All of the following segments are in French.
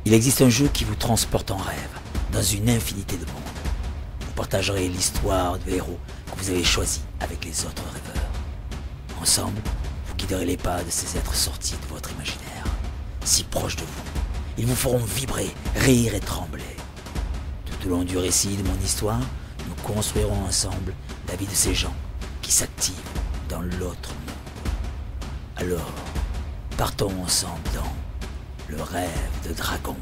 Il existe un jeu qui vous transporte en rêve, dans une infinité de mondes. Vous partagerez l'histoire de héros que vous avez choisis avec les autres rêveurs. Ensemble, vous guiderez les pas de ces êtres sortis de votre imaginaire, si proches de vous. Ils vous feront vibrer, rire et trembler. Tout au long du récit de mon histoire, nous construirons ensemble la vie de ces gens qui s'activent dans l'autre monde. Alors, partons ensemble dans le rêve de dragon.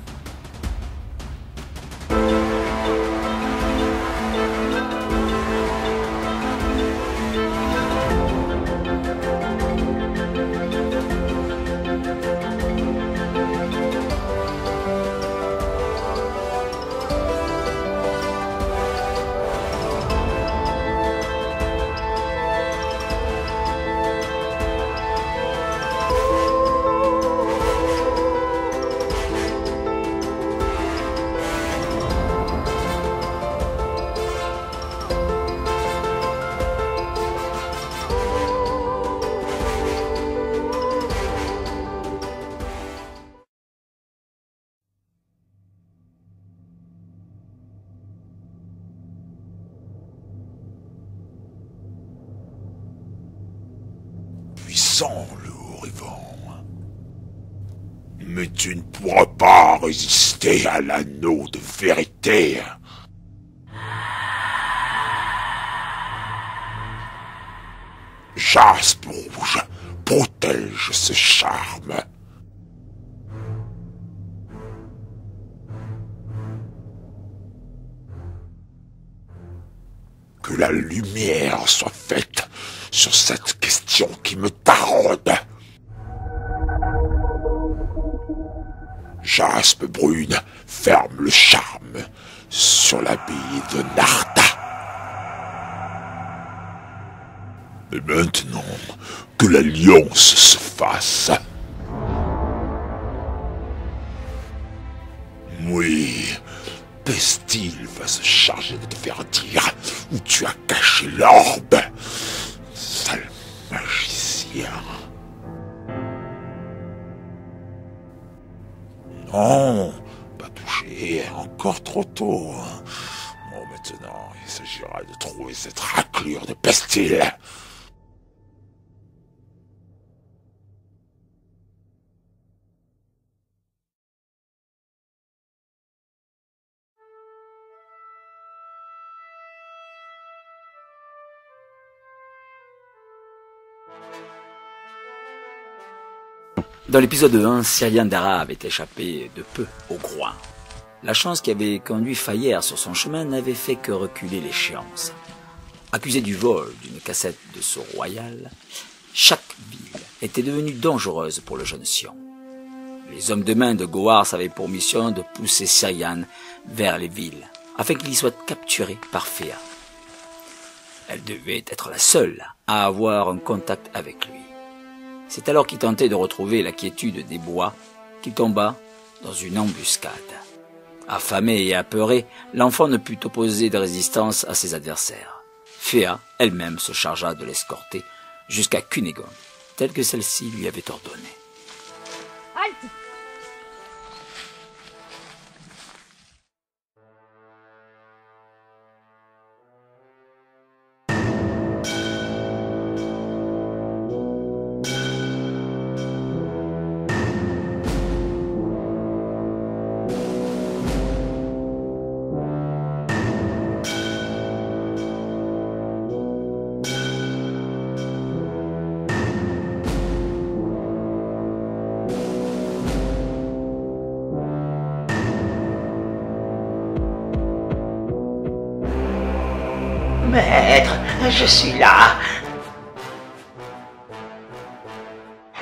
Puissant le Haut-Rivant. Mais tu ne pourras pas résister à l'anneau de vérité. Jaspe rouge, protège ce charme. Que la lumière soit faite sur cette question qui me taraude. Jaspe brune ferme le charme sur l'abbaye de Narda. Et maintenant, que l'alliance se fasse. Oui, Pestil va se charger de te faire dire où tu as caché l'orbe. Sale magicien. Non, pas touché, encore trop tôt. Bon, maintenant, il s'agira de trouver cette raclure de Pestil. Dans l'épisode 1, Syrian Dara avait échappé de peu au groin. La chance qui avait conduit Fayer sur son chemin n'avait fait que reculer l'échéance. Accusé du vol d'une cassette de sceau royal, chaque ville était devenue dangereuse pour le jeune Sion. Les hommes de main de Goars avaient pour mission de pousser Syrian vers les villes, afin qu'il y soit capturé par Féa. Elle devait être la seule à avoir un contact avec lui. C'est alors qu'il tentait de retrouver la quiétude des bois qu'il tomba dans une embuscade. Affamé et apeuré, l'enfant ne put opposer de résistance à ses adversaires. Féa elle-même se chargea de l'escorter jusqu'à Cunégonde, tel que celle-ci lui avait ordonné. Halte! Maître, je suis là.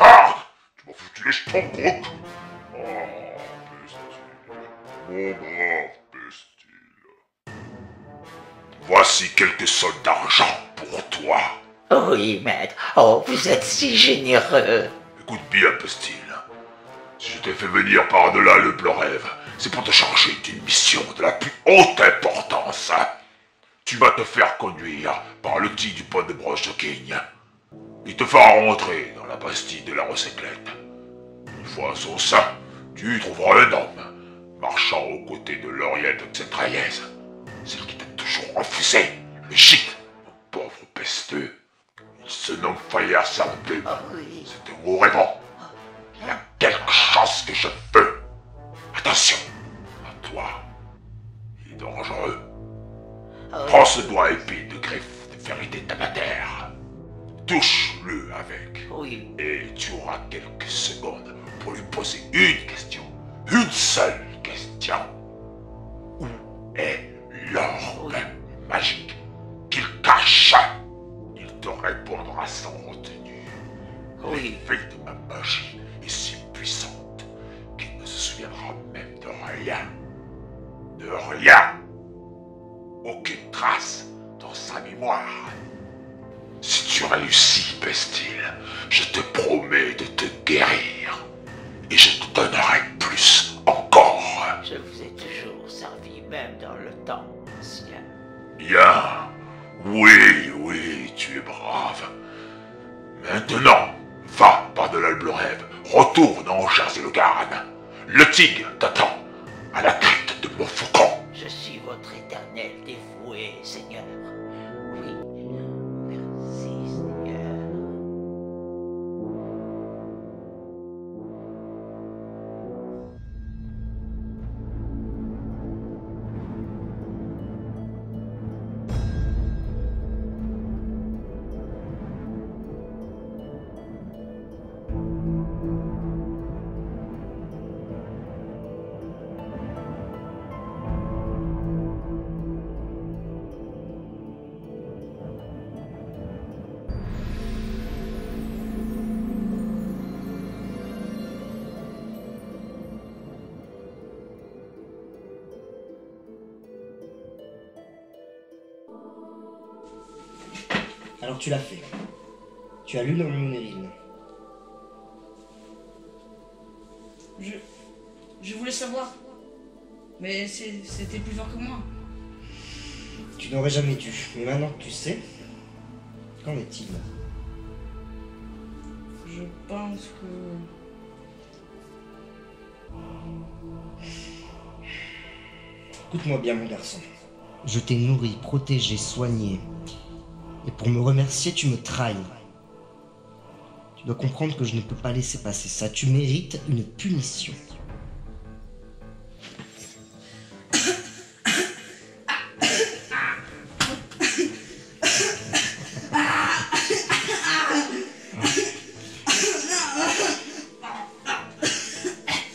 Ah! Tu m'as foutu les jetons, Brooke. Oh, Pestil. Mon brave Pestil. Voici quelques soldes d'argent pour toi. Oui, maître. Oh, vous êtes si généreux. Écoute bien, Pestil. Si je t'ai fait venir par-delà le blanc rêve, c'est pour te charger d'une mission de la plus haute importance. Tu vas te faire conduire par le petit du pont de broche de King. Il te fera rentrer dans la bastille de la Recyclette. Une fois à son sein, tu y trouveras un homme marchant aux côtés de Lauriel de Xentraillez, celle qui t'a toujours refusé, le gîte, mon pauvre pesteux. Il se nomme Fayard Serpent. Oui. C'est de mon rêvant. Il y a quelque chose que je veux. Attention, à toi. Il est dangereux. Prends ce doigt épais de griffe de vérité de ta matière. Touche-le avec. Oui. Et tu auras quelques secondes pour lui poser une question. Une seule question. Où est l'orbe magique qu'il cache? Il te répondra sans retenue. Oui. L'effet de ma magie est si puissante qu'il ne se souviendra même de rien. De rien. Aucune trace dans sa mémoire. Si tu réussis, Pestil, je te promets de te guérir. Et je te donnerai plus encore. Je vous ai toujours servi, même dans le temps ancien. Bien. Oui, tu es brave. Maintenant, va par-delà le Bleu-Rêve. Retourne en Jersey-le-Garn. Le tigre t'attend à la crypte de Montfaucon. Je suis votre éternel dévoué, Seigneur. Oui. Merci, Seigneur. Alors tu l'as fait. Tu as lu dans le Moonéril. Je voulais savoir. Mais c'était plus fort que moi. Tu n'aurais jamais dû. Mais maintenant que tu sais, qu'en est-il? Je pense que... Écoute-moi bien, mon garçon. Je t'ai nourri, protégé, soigné. Et pour me remercier, tu me trahis. Tu dois comprendre que je ne peux pas laisser passer ça. Tu mérites une punition.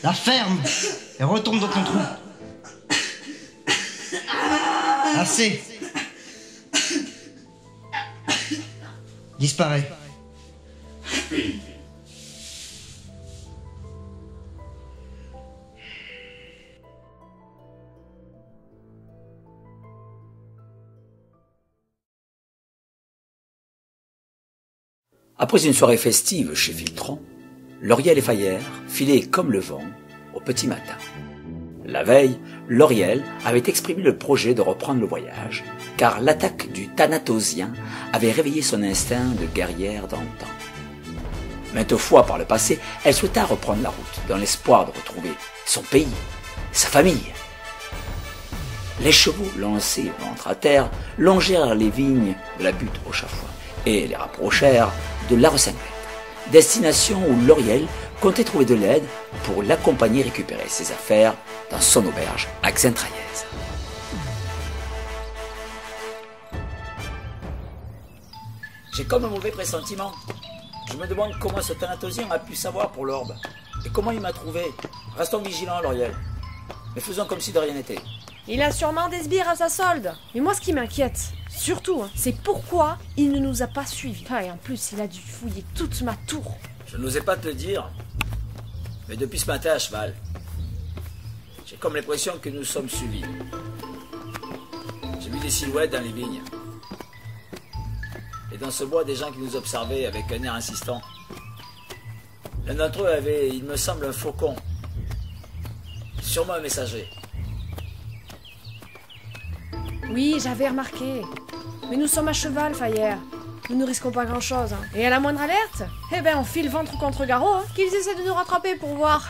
La ferme et retourne dans ton trou. Assez. Disparaît. Après une soirée festive chez Filtron, Lauriel et Fayère filaient comme le vent au petit matin. La veille, Lauriel avait exprimé le projet de reprendre le voyage, car l'attaque du Thanatosien avait réveillé son instinct de guerrière d'antan. Maintes fois par le passé, elle souhaita reprendre la route, dans l'espoir de retrouver son pays, sa famille. Les chevaux lancés ventre à terre longèrent les vignes de la butte au Chafouin et les rapprochèrent de l'Arrecinquette, destination où Lauriel comptait trouver de l'aide pour l'accompagner récupérer ses affaires dans son auberge à Xentraillez. J'ai comme un mauvais pressentiment. Je me demande comment ce Thanatosien a pu savoir pour l'orbe. Et comment il m'a trouvé. Restons vigilants, Lauriel. Mais faisons comme si de rien n'était. Il a sûrement des sbires à sa solde. Mais moi, ce qui m'inquiète, surtout, c'est pourquoi il ne nous a pas suivis. Ah, et en plus, il a dû fouiller toute ma tour. Je n'osais pas te le dire. Mais depuis ce matin à cheval, j'ai comme l'impression que nous sommes suivis. J'ai vu des silhouettes dans les vignes. Et dans ce bois, des gens qui nous observaient avec un air insistant. L'un d'entre eux avait, il me semble, un faucon. Sûrement un messager. Oui, j'avais remarqué. Mais nous sommes à cheval, Fayère. Nous ne risquons pas grand-chose. Hein. Et à la moindre alerte, eh ben on file ventre contre garrot, hein, qu'ils essaient de nous rattraper pour voir.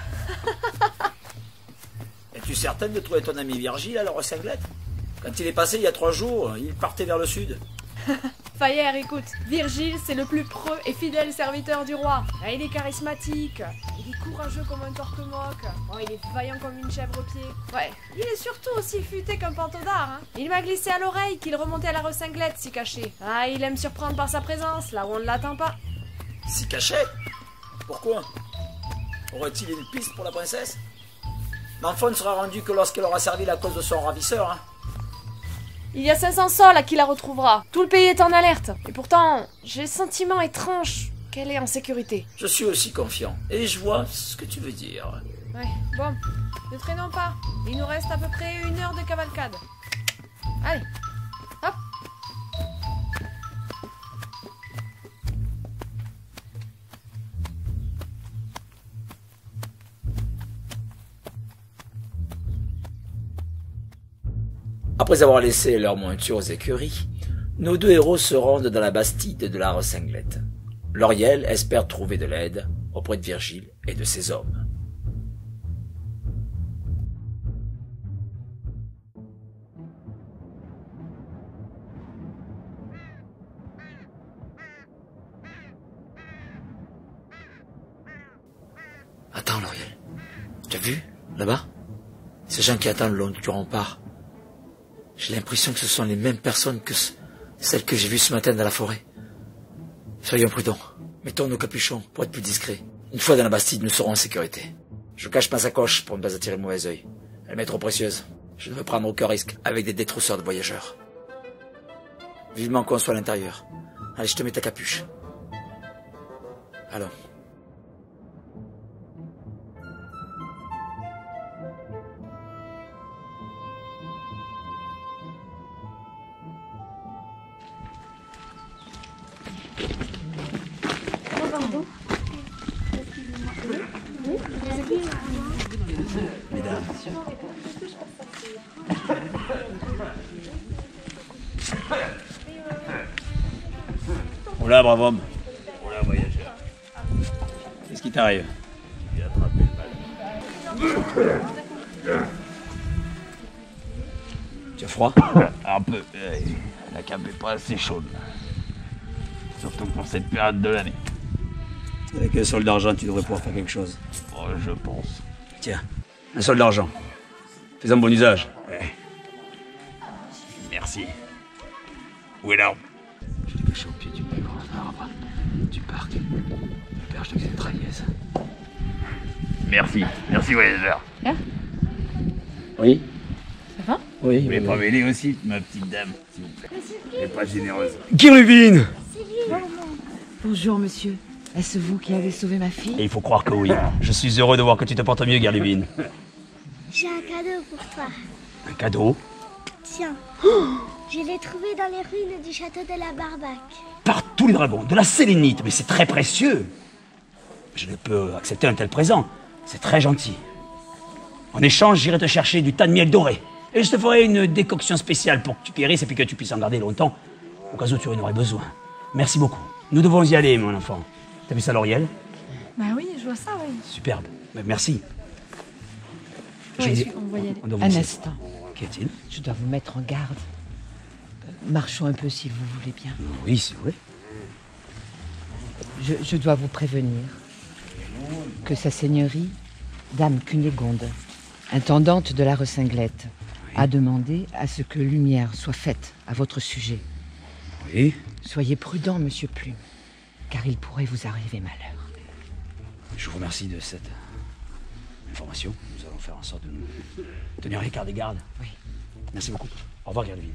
Et tu certaine de trouver ton ami Virgile à la Rocinglette? Quand il est passé il y a 3 jours, il partait vers le sud. Fayer, écoute, Virgile, c'est le plus preux et fidèle serviteur du roi. Ah, il est charismatique, il est courageux comme un torque-moque, oh, il est vaillant comme une chèvre-pied. Ouais, il est surtout aussi futé qu'un pantodard, hein. Il m'a glissé à l'oreille qu'il remontait à la Rocinglette si caché. Ah, il aime surprendre par sa présence, là où on ne l'attend pas. Si caché? Pourquoi? Aurait-il une piste pour la princesse? L'enfant ne sera rendu que lorsqu'elle aura servi la cause de son ravisseur, hein. Il y a 500 sols à qui la retrouvera. Tout le pays est en alerte. Et pourtant, j'ai le sentiment étrange qu'elle est en sécurité. Je suis aussi confiant. Et je vois ce que tu veux dire. Ouais, bon. Ne traînons pas. Il nous reste à peu près 1 heure de cavalcade. Allez. Hop. Après avoir laissé leur monture aux écuries, nos 2 héros se rendent dans la bastide de la Rocinglette. Lauriel espère trouver de l'aide auprès de Virgile et de ses hommes. Attends, Lauriel. Tu as vu, là-bas? Ces gens qui attendent le long du rempart. J'ai l'impression que ce sont les mêmes personnes que celles que j'ai vues ce matin dans la forêt. Soyons prudents. Mettons nos capuchons pour être plus discrets. Une fois dans la bastide, nous serons en sécurité. Je cache ma sacoche pour ne pas attirer le mauvais œil. Elle m'est trop précieuse. Je ne veux prendre aucun risque avec des détrousseurs de voyageurs. Vivement qu'on soit à l'intérieur. Allez, je te mets ta capuche. Allons. Mesdames. Oula, brave homme. Oula, voyageur. Qu'est-ce qui t'arrive? J'ai attrapé le mal. Tu as froid? Un peu. La cape est pas assez chaude. Surtout pour cette période de l'année. Avec un sol d'argent, tu devrais pouvoir faire quelque chose. Oh, je pense. Tiens, un sol d'argent. Fais-en bon usage. Ouais. Merci. Où est l'arbre? Je l'ai caché au pied du plus grand arbre du parc. L'auberge de Mitrailleuse. Merci. Merci, voyageur. Oui? Ça va? Oui. Vous voulez pas m'aider aussi, ma petite dame, s'il vous plaît? Elle n'est pas généreuse. Kiruvine! Bonjour, monsieur. Est-ce vous qui avez sauvé ma fille? Et il faut croire que oui. Je suis heureux de voir que tu te portes mieux, Gerluvine. J'ai un cadeau pour toi. Un cadeau? Tiens. Je l'ai trouvé dans les ruines du château de la Barbaque. Par tous les dragons, de la sélénite, mais c'est très précieux. Je ne peux accepter un tel présent. C'est très gentil. En échange, j'irai te chercher du tas de miel doré. Et je te ferai une décoction spéciale pour que tu guérisses et puis que tu puisses en garder longtemps, au cas où tu en aurais besoin. Merci beaucoup. Nous devons y aller, mon enfant. T'as vu ça, Lauriel? Bah oui, je vois ça, oui. Superbe. Merci. Oui, on va y aller. Un instant. Qu'y a-t-il? Je dois vous mettre en garde. Marchons un peu si vous voulez bien. Oui, si vous voulez. Je dois vous prévenir que sa seigneurie, Dame Cunégonde, intendante de la Rocinglette, a demandé à ce que lumière soit faite à votre sujet. Oui. Soyez prudent, monsieur Plume, car il pourrait vous arriver malheur. Je vous remercie de cette information. Nous allons faire en sorte de nous tenir l'écart des gardes. Oui. Merci beaucoup. Au revoir, Gerluvine.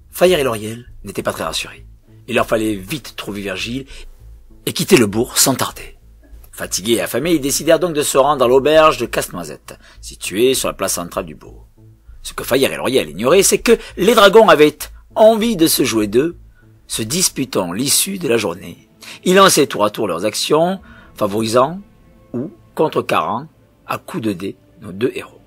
Fayer et Lauriel n'étaient pas très rassurés. Il leur fallait vite trouver Virgile et quitter le bourg sans tarder. Fatigués et affamés, ils décidèrent donc de se rendre à l'auberge de Casse-Noisette, située sur la place centrale du bourg. Ce que Fayer et Lauriel ignoraient, c'est que les dragons avaient envie de se jouer d'eux, se disputant l'issue de la journée. Ils lançaient tour à tour leurs actions, favorisant ou contrecarrant à coups de dés nos 2 héros.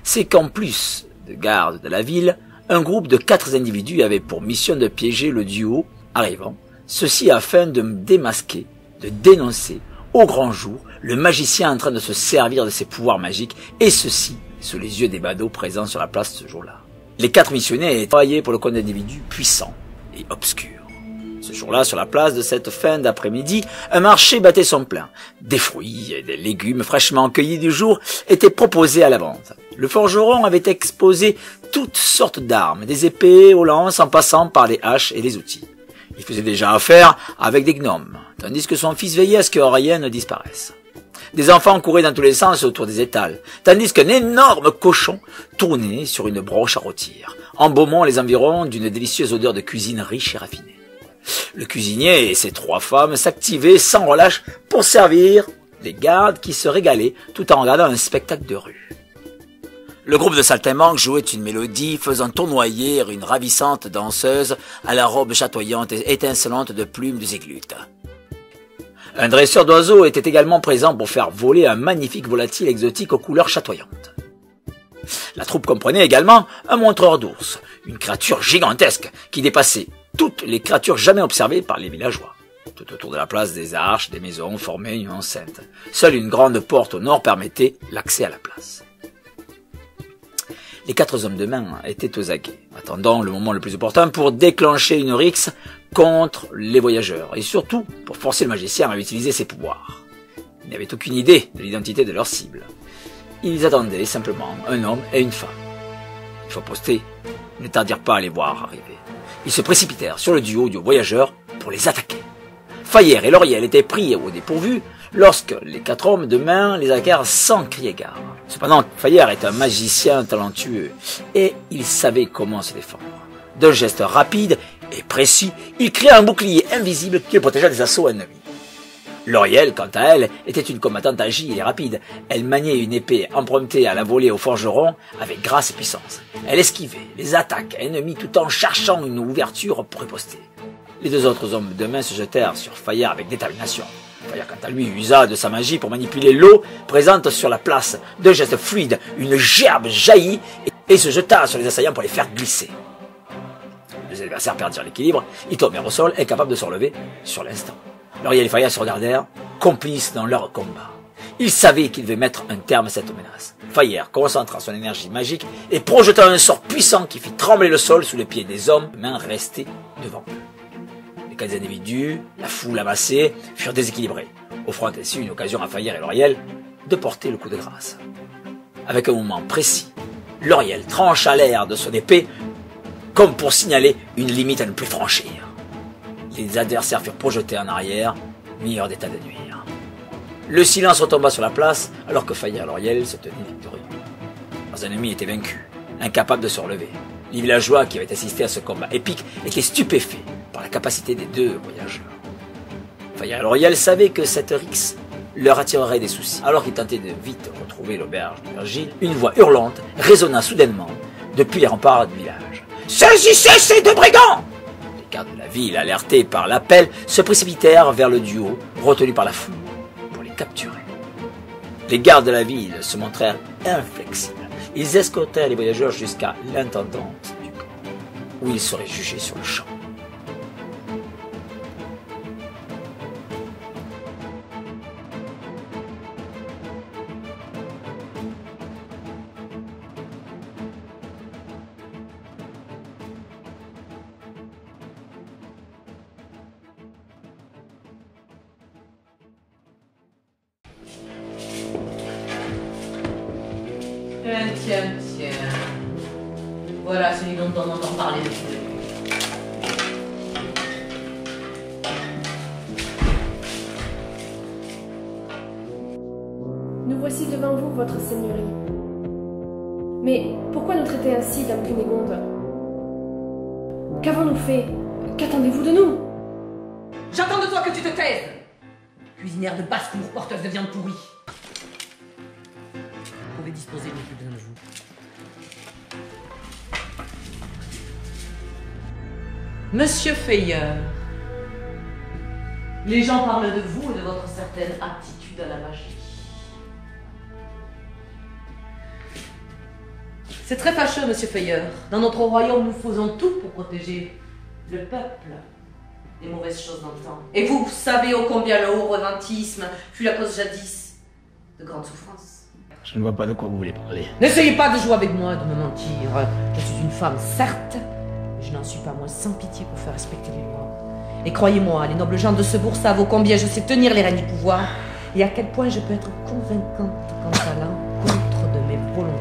C'est qu'en plus de garde de la ville, un groupe de 4 individus avait pour mission de piéger le duo arrivant, ceci afin de démasquer, de dénoncer au grand jour le magicien en train de se servir de ses pouvoirs magiques, et ceci sous les yeux des badauds présents sur la place ce jour-là. Les 4 missionnaires étaient travaillés pour le compte d'individus puissants et obscurs. Ce jour-là, sur la place de cette fin d'après-midi, un marché battait son plein. Des fruits et des légumes fraîchement cueillis du jour étaient proposés à la vente. Le forgeron avait exposé toutes sortes d'armes, des épées aux lances en passant par les haches et les outils. Il faisait déjà affaire avec des gnomes, tandis que son fils veillait à ce que rien ne disparaisse. Des enfants couraient dans tous les sens autour des étals, tandis qu'un énorme cochon tournait sur une broche à rôtir, embaumant les environs d'une délicieuse odeur de cuisine riche et raffinée. Le cuisinier et ses 3 femmes s'activaient sans relâche pour servir les gardes qui se régalaient tout en regardant un spectacle de rue. Le groupe de saltimbanques jouait une mélodie faisant tournoyer une ravissante danseuse à la robe chatoyante et étincelante de plumes de zéglute. Un dresseur d'oiseaux était également présent pour faire voler un magnifique volatile exotique aux couleurs chatoyantes. La troupe comprenait également un montreur d'ours, une créature gigantesque qui dépassait toutes les créatures jamais observées par les villageois. Tout autour de la place, des arches, des maisons formaient une enceinte. Seule une grande porte au nord permettait l'accès à la place. Les 4 hommes de main étaient aux aguets, attendant le moment le plus opportun pour déclencher une rixe contre les voyageurs, et surtout pour forcer le magicien à utiliser ses pouvoirs. Ils n'avaient aucune idée de l'identité de leur cible. Ils attendaient simplement un homme et une femme. Une fois postés, ils ne tardirent pas à les voir arriver. Ils se précipitèrent sur le duo du voyageur pour les attaquer. Fayère et Lauriel étaient pris au dépourvu lorsque les 4 hommes de main les attaquèrent sans crier gare. Cependant, Fayère est un magicien talentueux et il savait comment se défendre. D'un geste rapide et précis, il créa un bouclier invisible qui le protégea des assauts ennemis. Lauriel, quant à elle, était une combattante agile et rapide. Elle maniait une épée empruntée à la volée au forgeron avec grâce et puissance. Elle esquivait les attaques ennemies tout en cherchant une ouverture pour riposter. Les 2 autres hommes de main se jetèrent sur Fayard avec détermination. Fayard, quant à lui, usa de sa magie pour manipuler l'eau présente sur la place. D'un geste fluide, une gerbe jaillit et se jeta sur les assaillants pour les faire glisser. Les adversaires perdirent l'équilibre, ils tombèrent au sol, incapables de se relever sur l'instant. Lauriel et Fayard se regardèrent, complices dans leur combat. Ils savaient qu'ils devaient mettre un terme à cette menace. Fayard concentra son énergie magique et projeta un sort puissant qui fit trembler le sol sous les pieds des hommes, mains restés devant eux. Les 4 individus, la foule amassée, furent déséquilibrés, offrant ainsi une occasion à Fayard et Lauriel de porter le coup de grâce. Avec un moment précis, Lauriel trancha l'air de son épée comme pour signaler une limite à ne plus franchir. Les adversaires furent projetés en arrière, mis hors d'état de nuire. Le silence retomba sur la place alors que Fayard et Lauriel se tenaient victorieux. Leurs ennemis étaient vaincus, incapables de se relever. Les villageois qui avaient assisté à ce combat épique étaient stupéfaits par la capacité des 2 voyageurs. Fayard et Lauriel savaient que cette rixe leur attirerait des soucis. Alors qu'ils tentaient de vite retrouver l'auberge de Virgile, une voix hurlante résonna soudainement depuis les remparts du village. « Saisissez ces 2 brigands !» Les gardes de la ville, alertés par l'appel, se précipitèrent vers le duo, retenu par la foule, pour les capturer. Les gardes de la ville se montrèrent inflexibles. Ils escortèrent les voyageurs jusqu'à l'intendance du camp, où ils seraient jugés sur le champ. Tiens. Voilà celui dont on entend parler depuis le début. Nous voici devant vous, votre seigneurie. Mais pourquoi nous traiter ainsi, dame Cunégonde? Qu'avons-nous fait? Qu'attendez-vous de nous? J'attends de toi que tu te taises! Cuisinière de basse-cour, porteuse de viande pourrie. Vous pouvez disposer, de plus besoin de vous. Monsieur Fayeur, les gens parlent de vous et de votre certaine aptitude à la magie. C'est très fâcheux, monsieur Feyer. Dans notre royaume, nous faisons tout pour protéger le peuple des mauvaises choses dans le temps. Et vous savez ô combien le haut reventisme fut la cause jadis de grandes souffrances. Je ne vois pas de quoi vous voulez parler. N'essayez pas de jouer avec moi, de me mentir. Je suis une femme, certes, mais je n'en suis pas moins sans pitié pour faire respecter les lois. Et croyez-moi, les nobles gens de ce bourg savent ô combien je sais tenir les rênes du pouvoir et à quel point je peux être convaincante quant à l'encontre de mes volontés.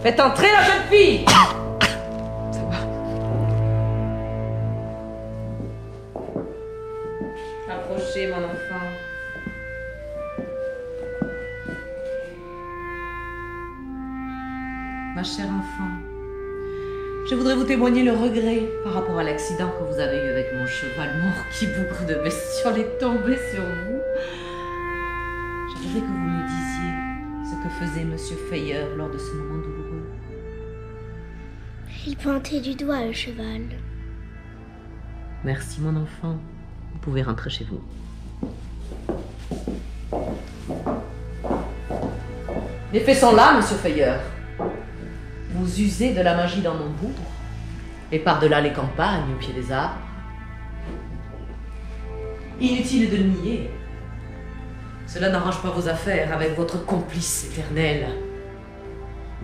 Faites entrer la jeune fille! Ça va. Approchez, mon enfant. Ma chère enfant, je voudrais vous témoigner le regret par rapport à l'accident que vous avez eu avec mon cheval mort qui, bougre de bestiole, est tombé sur vous. Je voudrais que vous me disiez ce que faisait Monsieur Feyer lors de ce moment douloureux. Il pointait du doigt le cheval. Merci, mon enfant. Vous pouvez rentrer chez vous. Les faits sont là, Monsieur Feyer. Vous usez de la magie dans mon bourg, et par-delà les campagnes, au pied des arbres. Inutile de le nier. Cela n'arrange pas vos affaires avec votre complice éternel,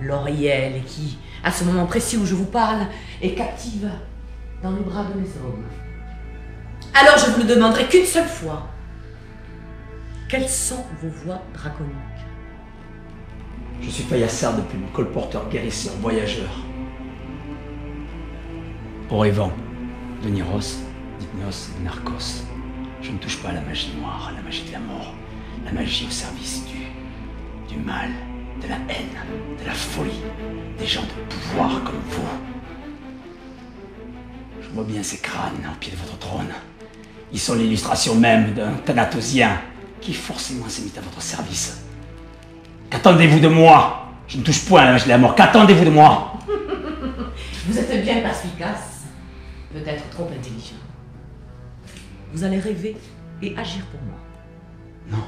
Lauriel, qui, à ce moment précis où je vous parle, est captive dans les bras de mes hommes. Alors je vous ne demanderai qu'une seule fois. Quelles sont vos voies draconiques? Je suis Fayasser depuis mon colporteur guérisseur voyageur. Orévan, de Nyros, d'Hypnos, de Narcos. Je ne touche pas à la magie noire, à la magie de la mort. La magie au service du mal, de la haine, de la folie. Des gens de pouvoir comme vous. Je vois bien ces crânes au pied de votre trône. Ils sont l'illustration même d'un Thanatosien qui forcément s'est mis à votre service. Qu'attendez-vous de moi? Je ne touche point à la magie de la mort. Qu'attendez-vous de moi? Vous êtes bien perspicace, peut-être trop intelligent. Vous allez rêver et agir pour moi. Non.